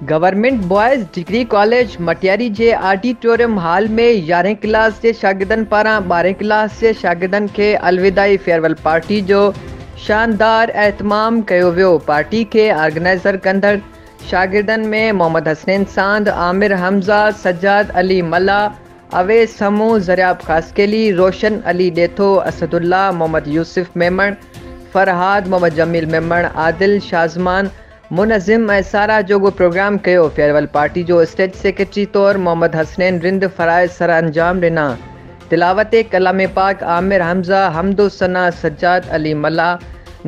Government boys degree college Matiari जे auditorium hall में 11 class के शागिर्दनि पारां 12 क्लास के शागिर्दनि के अलविदाई फेयरवेल पार्टी जो शानदार एहतमाम कयो वियो। पार्टी के ऑर्गेनाइज़र कंदड़ शागिर्दनि में मोहम्मद हसनैन सांद, आमिर हमज़ा, सज्जाद अली मल्ला, अवैस समू, ज़रियाब खासकेली, रोशन अली डेथो, असदुल्ला, मोहम्मद यूसुफ मेमण, फरहाद, मोहम्मद जमील मेमण, आदिल शाज़मान, मुनज़िम ऐं सारा जोगो प्रोग्राम कयो। फेयरवेल पार्टी जो स्टेज सेक्रेटरी तौर मोहम्मद हसनैन रिंद फ़राइज़ सर अंजाम ॾिना। तिलावत कलाम पाक आमिर हमज़ा, हमदो सना सज्जाद अली मल्ला,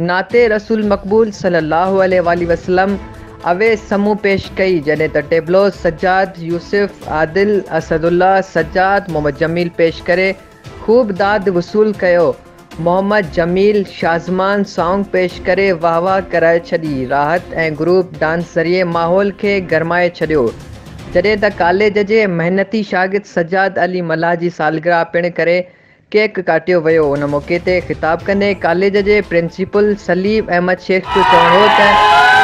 नाते रसूल मक़बूल सल्लल्लाहु अलैहि वसल्लम, अवैस समूह पेश कई, जॾहिं त टेबलो सज्जाद, यूसुफ, आदिल, असदुल्ला, सज्जाद, मोहम्मद जमील पेश करे ख़ूब दाद वसूल कयो। मोहम्मद जमील शाज़मान सॉन्ग पेश करे वाह वाह कराए छॾी। राहत ऐं ग्रुप डांस ज़रिए माहौल खे गरमाए छॾियो। जॾहिं त कॉलेज जे महिनती शागिर्द सज्जाद अली मल्ला जी सालगिरह पिणु करे केक काटियो वियो। उन मौक़े ते ख़िताब कंदे कॉलेज जे प्रिंसिपल सलीम अहमद शेख जो चवणो हो त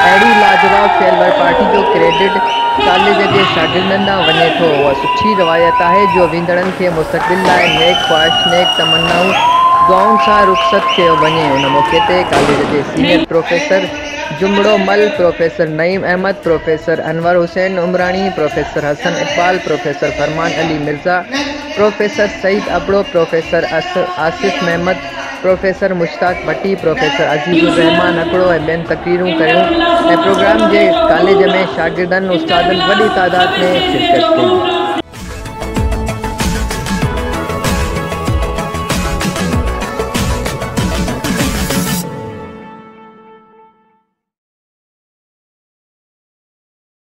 अहिड़ी लाजवाब फेयरवेल पार्टी जो क्रेडिट कॉलेज जे शागिर्दनि ॾांहुं वञे थो। उहा सुठी रवायत आहे जो वेंदड़नि खे मुस्तक़बिल लाइ नेक ख़्वाहिश, नेक तमन्नाऊं दुआउनि सां रुख़सत कयो वञे। उन मौक़े ते कॉलेज जे senior professor Jumro Mal, professor Naeem Ahmed, professor Anwar Hussain Umrani, professor Hasan Iqbal, professor Farman Ali Mirza, professor Saeed Abro, professor Asif Mahmad, professor Mushtaq Bhatti, professor Azizur Rehman Akro ऐं ॿियनि तक़रीरूं कयूं ऐं प्रोग्राम जे कॉलेज में शागिर्दनि उस्तादनि वॾी तादाद में शिरकत कई।